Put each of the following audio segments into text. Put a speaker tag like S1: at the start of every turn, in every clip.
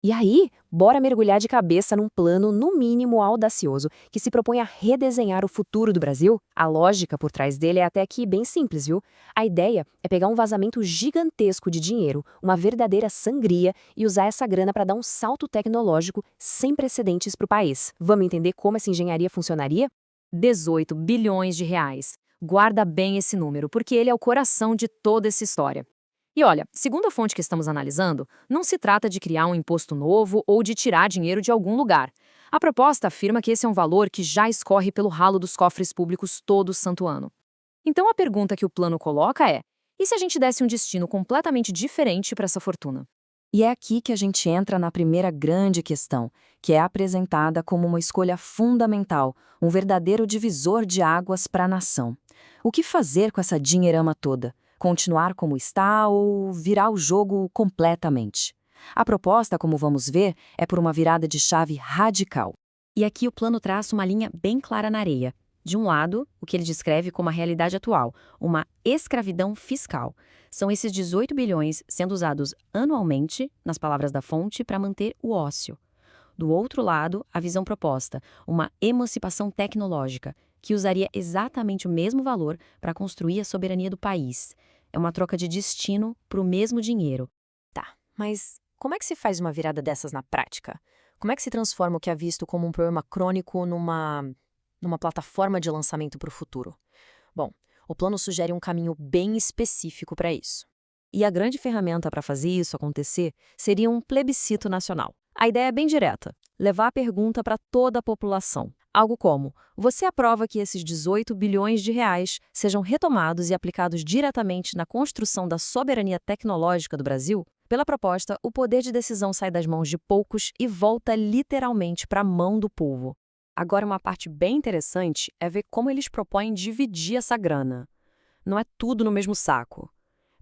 S1: E aí, bora mergulhar de cabeça num plano, no mínimo audacioso, que se propõe a redesenhar o futuro do Brasil? A lógica por trás dele é até aqui bem simples, viu? A ideia é pegar um vazamento gigantesco de dinheiro, uma verdadeira sangria, e usar essa grana para dar um salto tecnológico sem precedentes para o país. Vamos entender como essa engenharia funcionaria?
S2: 18 bilhões de reais. Guarda bem esse número, porque ele é o coração de toda essa história. E olha, segundo a fonte que estamos analisando, não se trata de criar um imposto novo ou de tirar dinheiro de algum lugar. A proposta afirma que esse é um valor que já escorre pelo ralo dos cofres públicos todo santo ano. Então a pergunta que o plano coloca é: e se a gente desse um destino completamente diferente para essa fortuna?
S3: E é aqui que a gente entra na primeira grande questão, que é apresentada como uma escolha fundamental, um verdadeiro divisor de águas para a nação. O que fazer com essa dinheirama toda? Continuar como está ou virar o jogo completamente? A proposta, como vamos ver, é por uma virada de chave radical.
S4: E aqui o plano traça uma linha bem clara na areia. De um lado, o que ele descreve como a realidade atual, uma escravidão fiscal. São esses 18 bilhões sendo usados anualmente, nas palavras da fonte, para manter o ócio. Do outro lado, a visão proposta, uma emancipação tecnológica, que usaria exatamente o mesmo valor para construir a soberania do país. É uma troca de destino para o mesmo dinheiro.
S1: Tá, mas como é que se faz uma virada dessas na prática? Como é que se transforma o que é visto como um problema crônico numa plataforma de lançamento para o futuro? Bom, o plano sugere um caminho bem específico para isso.
S2: E a grande ferramenta para fazer isso acontecer seria um plebiscito nacional. A ideia é bem direta: levar a pergunta para toda a população. Algo como: você aprova que esses 18 bilhões de reais sejam retomados e aplicados diretamente na construção da soberania tecnológica do Brasil? Pela proposta, o poder de decisão sai das mãos de poucos e volta literalmente para a mão do povo. Agora, uma parte bem interessante é ver como eles propõem dividir essa grana. Não é tudo no mesmo saco.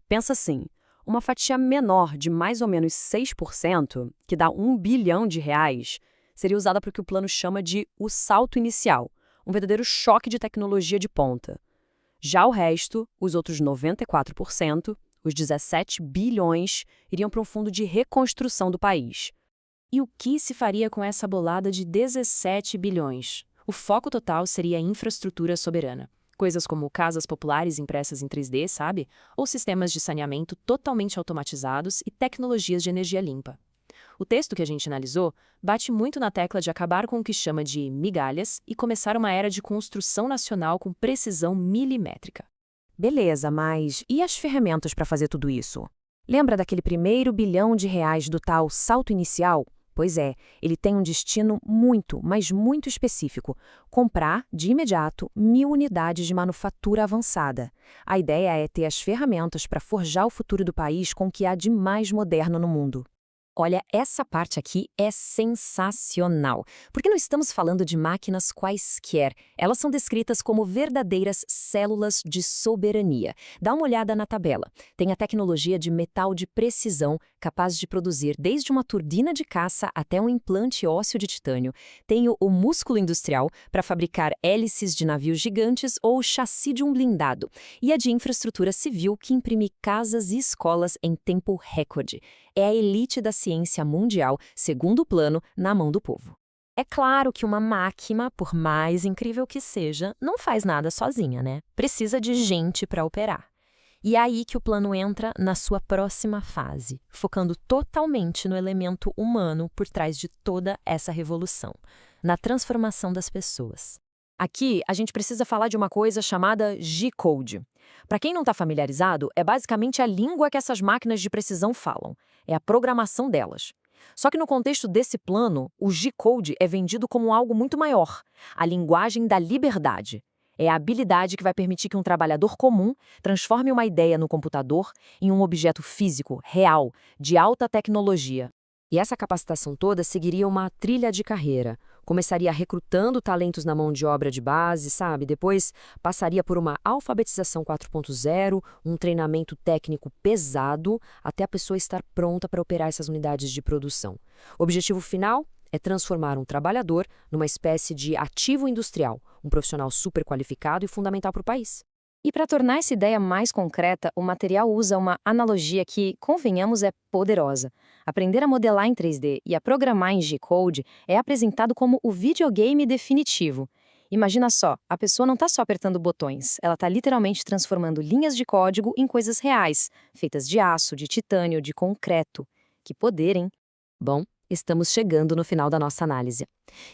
S2: Pensa assim: uma fatia menor de mais ou menos 6%, que dá 1 bilhão de reais, seria usada para o que o plano chama de o salto inicial, um verdadeiro choque de tecnologia de ponta. Já o resto, os outros 94%, os 17 bilhões, iriam para um fundo de reconstrução do país.
S1: E o que se faria com essa bolada de 17 bilhões? O foco total seria a infraestrutura soberana. Coisas como casas populares impressas em 3D, sabe? Ou sistemas de saneamento totalmente automatizados e tecnologias de energia limpa. O texto que a gente analisou bate muito na tecla de acabar com o que chama de migalhas e começar uma era de construção nacional com precisão milimétrica.
S2: Beleza, mas e as ferramentas para fazer tudo isso? Lembra daquele primeiro bilhão de reais do tal salto inicial? Pois é, ele tem um destino muito, mas muito específico: comprar, de imediato, 1.000 unidades de manufatura avançada. A ideia é ter as ferramentas para forjar o futuro do país com o que há de mais moderno no mundo. Olha, essa parte aqui é sensacional, porque não estamos falando de máquinas quaisquer. Elas são descritas como verdadeiras células de soberania. Dá uma olhada na tabela. Tem a tecnologia de metal de precisão, capaz de produzir desde uma turbina de caça até um implante ósseo de titânio. Tem o músculo industrial, para fabricar hélices de navios gigantes ou o chassi de um blindado. E a de infraestrutura civil, que imprime casas e escolas em tempo recorde. É a elite da ciência mundial, segundo o plano, na mão do povo. É claro que uma máquina, por mais incrível que seja, não faz nada sozinha, né? Precisa de gente para operar. E é aí que o plano entra na sua próxima fase, focando totalmente no elemento humano por trás de toda essa revolução, na transformação das pessoas. Aqui, a gente precisa falar de uma coisa chamada G-Code. Para quem não está familiarizado, é basicamente a língua que essas máquinas de precisão falam. É a programação delas. Só que no contexto desse plano, o G-Code é vendido como algo muito maior: a linguagem da liberdade. É a habilidade que vai permitir que um trabalhador comum transforme uma ideia no computador em um objeto físico, real, de alta tecnologia. E essa capacitação toda seguiria uma trilha de carreira. Começaria recrutando talentos na mão de obra de base, sabe? Depois passaria por uma alfabetização 4.0, um treinamento técnico pesado, até a pessoa estar pronta para operar essas unidades de produção. O objetivo final é transformar um trabalhador numa espécie de ativo industrial, um profissional super qualificado e fundamental para o país.
S4: E para tornar essa ideia mais concreta, o material usa uma analogia que, convenhamos, é poderosa. Aprender a modelar em 3D e a programar em G-Code é apresentado como o videogame definitivo. Imagina só, a pessoa não está só apertando botões, ela está literalmente transformando linhas de código em coisas reais, feitas de aço, de titânio, de concreto. Que poder, hein?
S2: Bom, estamos chegando no final da nossa análise.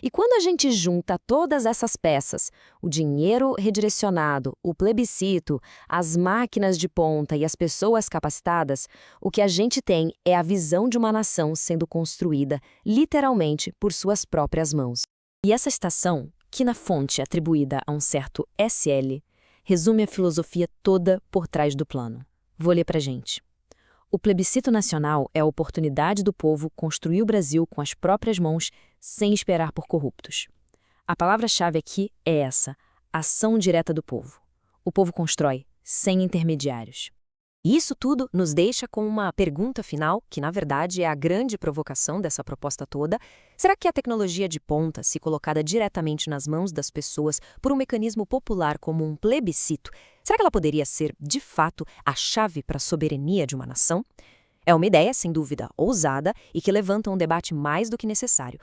S2: E quando a gente junta todas essas peças, o dinheiro redirecionado, o plebiscito, as máquinas de ponta e as pessoas capacitadas, o que a gente tem é a visão de uma nação sendo construída, literalmente, por suas próprias mãos. E essa estação, que na fonte é atribuída a um certo SL, resume a filosofia toda por trás do plano. Vou ler pra gente. O plebiscito nacional é a oportunidade do povo construir o Brasil com as próprias mãos, sem esperar por corruptos. A palavra-chave aqui é essa, ação direta do povo. O povo constrói, sem intermediários. E isso tudo nos deixa com uma pergunta final, que na verdade é a grande provocação dessa proposta toda. Será que a tecnologia de ponta, se colocada diretamente nas mãos das pessoas por um mecanismo popular como um plebiscito, será que ela poderia ser, de fato, a chave para a soberania de uma nação? É uma ideia, sem dúvida, ousada e que levanta um debate mais do que necessário.